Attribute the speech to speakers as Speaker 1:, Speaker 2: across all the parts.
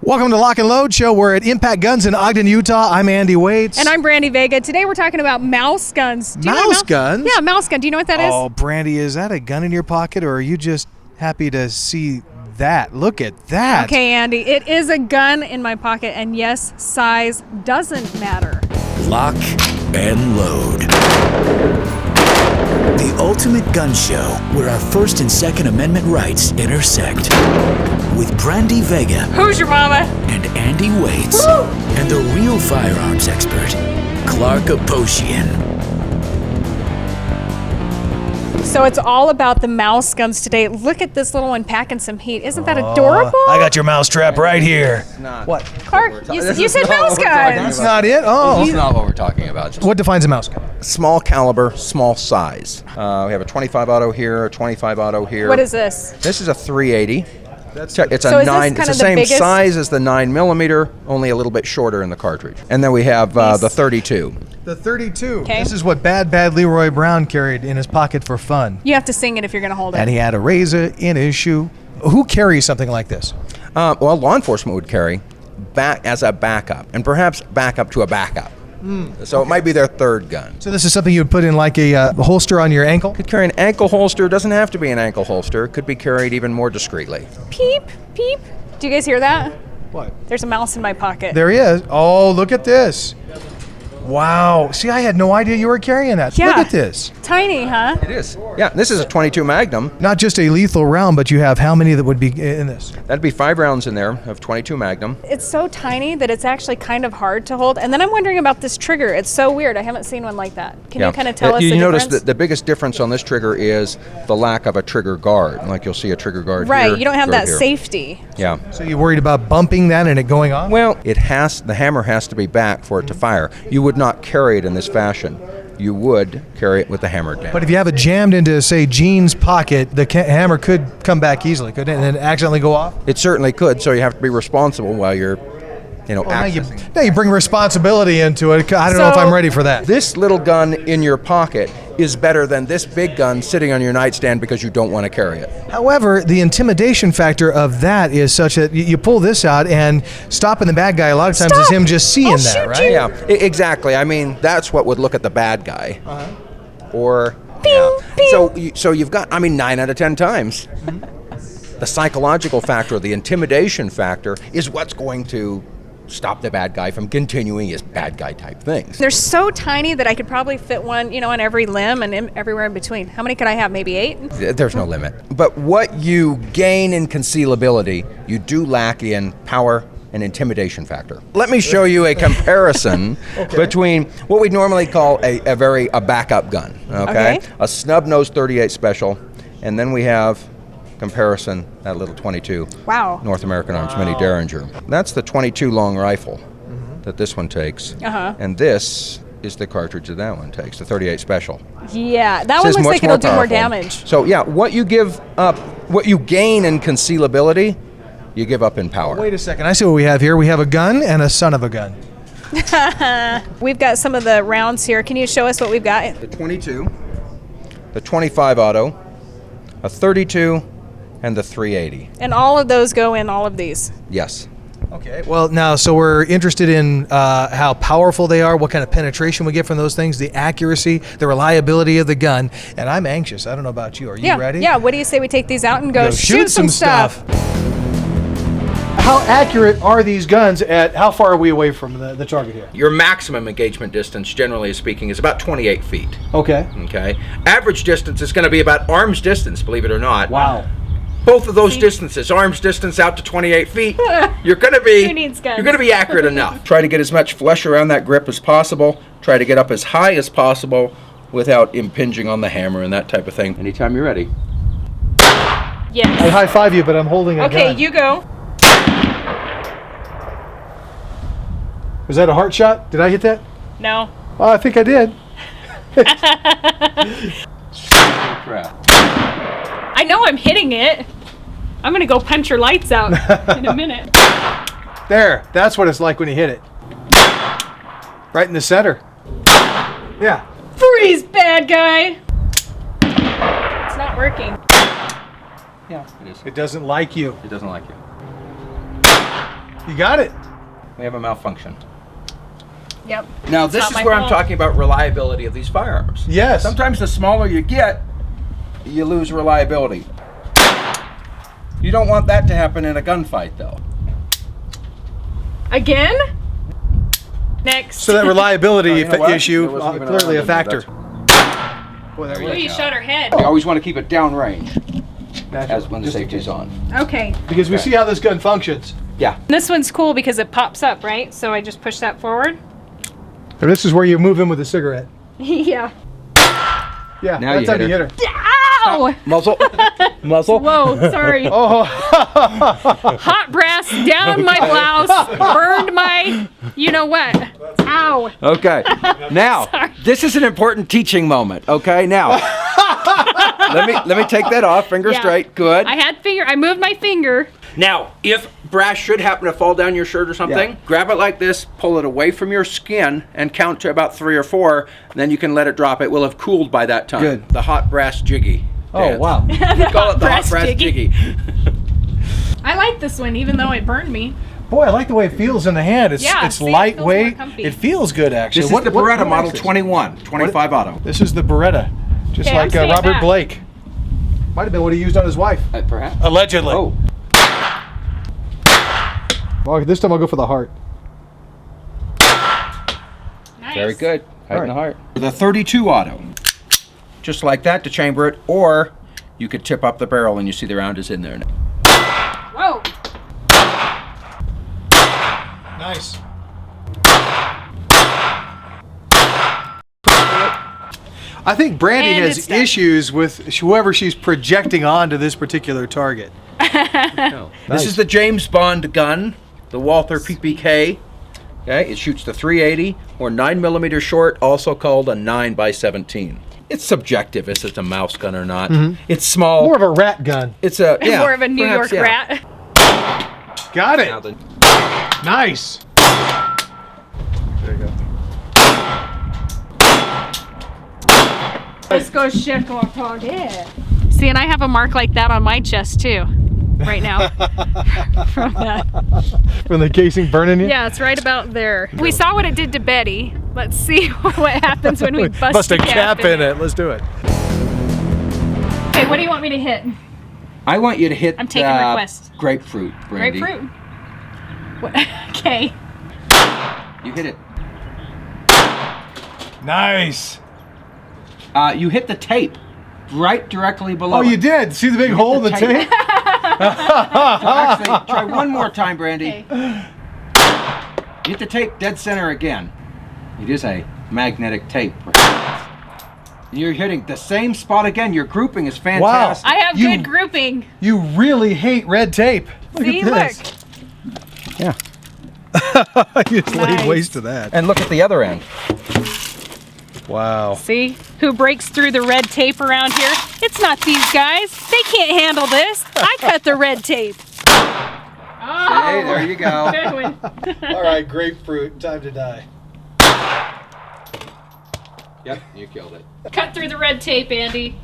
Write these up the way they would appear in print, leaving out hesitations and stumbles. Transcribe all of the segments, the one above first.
Speaker 1: Welcome to Lock and Load Show. We're at Impact Guns in Ogden, Utah. I'm Andy Waits.
Speaker 2: And I'm Brandy Vega. Today we're talking about mouse guns.
Speaker 1: Mouse guns?
Speaker 2: Yeah, mouse gun. Do you know what that is?
Speaker 1: Oh, Brandy, is that a gun in your pocket, or are you just happy to see that? Look at that.
Speaker 2: Okay, Andy, it is a gun in my pocket, and yes, size doesn't matter.
Speaker 3: Lock and Load. The ultimate gun show where our First and Second Amendment rights intersect. With Brandy Vega.
Speaker 2: Who's your mama?
Speaker 3: And Andy Waits.
Speaker 2: Woo!
Speaker 3: And the real firearms expert, Clark Aposhian.
Speaker 2: So it's all about the mouse guns today. Look at this little one packing some heat. Isn't that adorable?
Speaker 1: I got your mouse trap right here. What?
Speaker 2: Clark, you said mouse guns.
Speaker 1: That's not it? Oh.
Speaker 4: That's not what we're talking about.
Speaker 1: What defines a mouse gun?
Speaker 4: Small caliber, small size. We have a 25 auto here, a 25 auto here.
Speaker 2: What is this?
Speaker 4: This is a 380. It's
Speaker 2: So
Speaker 4: a
Speaker 2: is
Speaker 4: 9.
Speaker 2: this
Speaker 4: It's the
Speaker 2: kind of the
Speaker 4: same
Speaker 2: biggest?
Speaker 4: size as the 9mm, only a little bit shorter in the cartridge. And then we have the 32.
Speaker 1: The 32.
Speaker 2: Okay.
Speaker 1: This is what Bad Leroy Brown carried in his pocket for fun.
Speaker 2: You have to sing it if you're going to hold it.
Speaker 1: And he had a razor in his shoe. Who carries something like this?
Speaker 4: Well, law enforcement would carry back as a backup, and perhaps backup to a backup. So it might be their third gun.
Speaker 1: So this is something you would put in like a holster on your ankle?
Speaker 4: Could carry an ankle holster. Doesn't have to be an ankle holster. Could be carried even more discreetly.
Speaker 2: Peep, peep. Do you guys hear that?
Speaker 1: What?
Speaker 2: There's a mouse in my pocket.
Speaker 1: There he is. Oh, look at this. Wow. See, I had no idea you were carrying that.
Speaker 2: Yeah.
Speaker 1: Look at this.
Speaker 2: Tiny, huh?
Speaker 4: It is. Yeah, this is a 22 Magnum.
Speaker 1: Not just a lethal round, but you have how many that would be in this?
Speaker 4: That'd be 5 rounds in there of 22 Magnum.
Speaker 2: It's so tiny that it's actually kind of hard to hold. And then I'm wondering about this trigger. It's so weird. I haven't seen one like that. Can you kind of tell us
Speaker 4: you
Speaker 2: the
Speaker 4: notice
Speaker 2: difference?
Speaker 4: that the biggest difference on this trigger is the lack of a trigger guard. Like you'll see a trigger guard here.
Speaker 2: Right, you don't have
Speaker 4: guard
Speaker 2: that
Speaker 4: here.
Speaker 2: safety.
Speaker 4: Yeah.
Speaker 1: So you worried about bumping that and it going off?
Speaker 4: Well, the hammer has to be back for it to fire. You would not carry it in this fashion. You would carry it with the hammer down.
Speaker 1: But if you have it jammed into, say, jeans pocket, the hammer could come back easily, couldn't it? And then accidentally go off?
Speaker 4: It certainly could, so you have to be responsible while you're, accessing.
Speaker 1: Now you bring responsibility into it. I don't know if I'm ready for that.
Speaker 4: This little gun in your pocket is better than this big gun sitting on your nightstand because you don't want to carry it.
Speaker 1: However, the intimidation factor of that is such that you pull this out, and stopping the bad guy a lot of times is him just seeing that, right?
Speaker 4: Yeah, exactly. I mean, that's what would look at the bad guy. Or, So you've got, 9 out of 10 times. The psychological factor, the intimidation factor, is what's going to stop the bad guy from continuing his bad guy type things.
Speaker 2: They're so tiny that I could probably fit one, on every limb and everywhere in between. How many could I have? Maybe 8?
Speaker 4: There's no limit. But what you gain in concealability, you do lack in power and intimidation factor. Let me show you a comparison between what we'd normally call a backup gun. Okay? A snub nose 38 special, and then we have comparison, that little 22 North American Arms Mini Derringer. That's the 22 long rifle that this one takes. And this is the cartridge that one takes, the 38 special.
Speaker 2: Yeah, that one looks like it'll do more
Speaker 4: powerful.
Speaker 2: damage.
Speaker 4: So yeah, what you give up, what you gain in concealability, you give up in power.
Speaker 1: Wait a second. I see what we have here. We have a gun and a son of a gun.
Speaker 2: We've got some of the rounds here. Can you show us what we've got?
Speaker 4: The 22, the 25 auto, a 32, and the 380.
Speaker 2: And all of those go in all of these.
Speaker 4: Yes.
Speaker 1: Okay. Well, now, so we're interested in how powerful they are, what kind of penetration we get from those things, the accuracy, the reliability of the gun, and I'm anxious. I don't know about you. Are you ready?
Speaker 2: Yeah. What do you say we take these out and go shoot some stuff?
Speaker 1: How accurate are these guns at how far are we away from the target here?
Speaker 4: Your maximum engagement distance, generally speaking, is about 28 feet.
Speaker 1: Okay.
Speaker 4: Okay. Average distance is going to be about arm's distance, believe it or not.
Speaker 1: Wow.
Speaker 4: Both of those distances, arm's distance out to 28 feet, you're going to be
Speaker 2: Who needs guns?
Speaker 4: You're going to be accurate enough. Try to get as much flesh around that grip as possible. Try to get up as high as possible without impinging on the hammer and that type of thing. Anytime you're ready.
Speaker 2: Yes.
Speaker 1: I high five you, but I'm holding a gun.
Speaker 2: Okay, you go.
Speaker 1: Was that a heart shot? Did I hit that?
Speaker 2: No.
Speaker 1: Oh, I think I did.
Speaker 4: Crap.
Speaker 2: I know I'm hitting it. I'm going to go punch your lights out in a minute.
Speaker 1: There. That's what it's like when you hit it. Right in the center. Yeah.
Speaker 2: Freeze, bad guy. It's not working.
Speaker 4: Yeah, it is.
Speaker 1: It doesn't like you.
Speaker 4: It doesn't like you.
Speaker 1: You got it.
Speaker 4: We have a malfunction.
Speaker 2: Yep.
Speaker 4: Now,
Speaker 2: It's
Speaker 4: this
Speaker 2: not
Speaker 4: is
Speaker 2: my
Speaker 4: where I'm
Speaker 2: fault.
Speaker 4: talking about reliability of these firearms.
Speaker 1: Yes.
Speaker 4: Sometimes the smaller you get, you lose reliability. You don't want that to happen in a gunfight, though.
Speaker 2: Again? Next.
Speaker 1: So that reliability
Speaker 4: Oh, you know what?
Speaker 1: issue,
Speaker 4: There wasn't even a
Speaker 1: clearly a
Speaker 4: round in there,
Speaker 1: factor. Boy, that
Speaker 2: Ooh,
Speaker 1: really-
Speaker 2: you shot her head.
Speaker 4: You always want to keep it downrange
Speaker 1: Natural,
Speaker 4: as when the
Speaker 1: just in
Speaker 4: safety's
Speaker 1: case.
Speaker 4: on.
Speaker 2: Okay.
Speaker 1: Because we see how this gun functions.
Speaker 4: Yeah.
Speaker 2: This one's cool because it pops up, right? So I just push that forward.
Speaker 1: And this is where you move in with a cigarette.
Speaker 2: Yeah.
Speaker 1: Yeah,
Speaker 4: Now
Speaker 1: that's
Speaker 4: you
Speaker 1: how
Speaker 4: hit
Speaker 1: you
Speaker 4: her.
Speaker 1: hit her.
Speaker 2: Ow!
Speaker 4: Muzzle. Muzzle.
Speaker 2: Whoa, sorry.
Speaker 1: Oh,
Speaker 2: Hot brass down my blouse, burned my, you know what? Ow.
Speaker 4: Okay. Now, this is an important teaching moment. Okay. Now, let me take that off. Finger
Speaker 2: Yeah.
Speaker 4: straight. Good.
Speaker 2: I moved my finger.
Speaker 4: Now, if brass should happen to fall down your shirt or something, grab it like this, pull it away from your skin, and count to about 3 or 4. And then you can let it drop. It will have cooled by that time.
Speaker 1: Good.
Speaker 4: The hot brass jiggy.
Speaker 1: oh
Speaker 4: dance.
Speaker 1: wow.
Speaker 4: We call it the hot
Speaker 2: brass
Speaker 4: brass
Speaker 2: jiggy.
Speaker 4: jiggy.
Speaker 2: I like this one, even though it burned me.
Speaker 1: Boy, I like the way it feels in the hand. It's
Speaker 2: Yeah,
Speaker 1: it's
Speaker 2: see, it feels more
Speaker 1: lightweight.
Speaker 2: comfy.
Speaker 1: It feels good actually.
Speaker 4: This is the Beretta
Speaker 1: what
Speaker 4: Model
Speaker 1: makes this?
Speaker 4: 21, 25 auto.
Speaker 1: This is the Beretta, just
Speaker 2: Okay, I'm
Speaker 1: like
Speaker 2: staying
Speaker 1: Robert
Speaker 2: back.
Speaker 1: Blake. Might have been what he used on his wife.
Speaker 4: Perhaps.
Speaker 1: Allegedly.
Speaker 4: Oh.
Speaker 1: Well, this time I'll go for the heart.
Speaker 2: Nice.
Speaker 4: Very good. Right in
Speaker 1: Right.
Speaker 4: the heart. The 32 auto. Just like that to chamber it, or you could tip up the barrel and you see the round is in there now.
Speaker 2: Whoa.
Speaker 1: Nice. I think Brandy
Speaker 2: And
Speaker 1: has
Speaker 2: it's done.
Speaker 1: issues with whoever she's projecting onto this particular target.
Speaker 4: This is the James Bond gun, the Walther PPK. Okay, it shoots the 380 or 9mm short, also called a 9x17. It's subjective if it's a mouse gun or not. It's small.
Speaker 1: More of a rat gun.
Speaker 4: It's a yeah,
Speaker 2: More of a New
Speaker 4: perhaps,
Speaker 2: York
Speaker 4: yeah.
Speaker 2: rat.
Speaker 1: Got
Speaker 4: Now
Speaker 1: it.
Speaker 4: the-
Speaker 1: Nice. There you go.
Speaker 2: Let's go check our target. See, and I have a mark like that on my chest too, right now. From that.
Speaker 1: From the casing burning you?
Speaker 2: Yeah, it's right about there. We saw what it did to Betty. Let's see what happens when we bust
Speaker 1: a cap in it. Let's do it.
Speaker 2: Okay, what do you want me to hit?
Speaker 4: I want you to hit
Speaker 2: I'm taking requests.
Speaker 4: grapefruit, Brandy.
Speaker 2: Grapefruit. What? Okay.
Speaker 4: You hit it.
Speaker 1: Nice.
Speaker 4: You hit the tape right directly below.
Speaker 1: Oh, you
Speaker 4: it.
Speaker 1: did. See the big hole in the tape?
Speaker 4: Actually, try one more time, Brandy.
Speaker 2: Okay.
Speaker 4: Hit the tape dead center again. It is a magnetic tape. You're hitting the same spot again. Your grouping is fantastic.
Speaker 2: I have
Speaker 1: You-
Speaker 2: good grouping.
Speaker 1: You really hate red tape. Look
Speaker 2: See,
Speaker 1: at this.
Speaker 4: Yeah.
Speaker 1: You just laid
Speaker 2: Nice.
Speaker 1: waste to that.
Speaker 4: And look at the other end.
Speaker 1: Wow.
Speaker 2: See who breaks through the red tape around here? It's not these guys. They can't handle this. I cut the red tape. Oh,
Speaker 4: Hey, there you go.
Speaker 2: good one.
Speaker 1: All right, grapefruit. Time to die.
Speaker 4: Yep, you killed it.
Speaker 2: Cut through the red tape, Andy.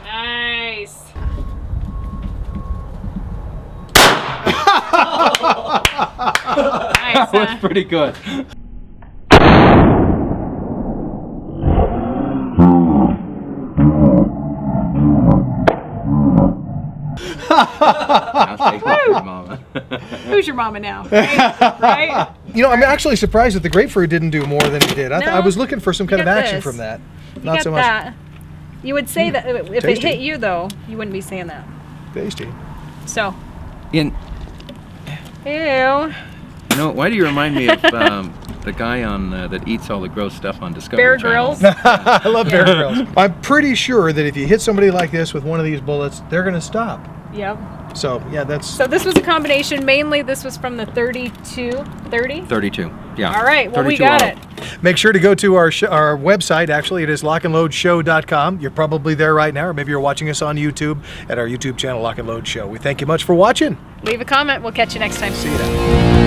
Speaker 2: Nice. Nice,
Speaker 4: That was
Speaker 2: huh?
Speaker 4: pretty good. I'll take it for Mama.
Speaker 2: Who's your mama now? Right? Right?
Speaker 1: You know, I'm actually surprised that the grapefruit didn't do more than it did. I
Speaker 2: No.
Speaker 1: was looking for some kind of
Speaker 2: got
Speaker 1: action
Speaker 2: this.
Speaker 1: from that.
Speaker 2: You
Speaker 1: Not
Speaker 2: got
Speaker 1: so much
Speaker 2: that. You would say that if it
Speaker 1: tasty.
Speaker 2: hit you, though, you wouldn't be saying that.
Speaker 1: tasty.
Speaker 2: So,
Speaker 4: In,
Speaker 2: ew.
Speaker 4: you know, why do you remind me of the guy on that eats all the gross stuff on Discovery
Speaker 2: Bear
Speaker 4: Channel?
Speaker 2: Grylls.
Speaker 1: I love Bear Grylls. I'm pretty sure that if you hit somebody like this with one of these bullets, they're going to stop.
Speaker 2: Yep.
Speaker 1: So, yeah, that's...
Speaker 2: So this was a combination. Mainly, this was from the 32, 30.
Speaker 4: 32. Yeah.
Speaker 2: All right. Well, we
Speaker 4: 32
Speaker 2: got
Speaker 4: auto.
Speaker 2: it.
Speaker 1: Make sure to go to our website. Actually, it is lockandloadshow.com. You're probably there right now, or maybe you're watching us on YouTube at our YouTube channel, Lock and Load Show. We thank you much for watching.
Speaker 2: Leave a comment. We'll catch you next time.
Speaker 1: See you then.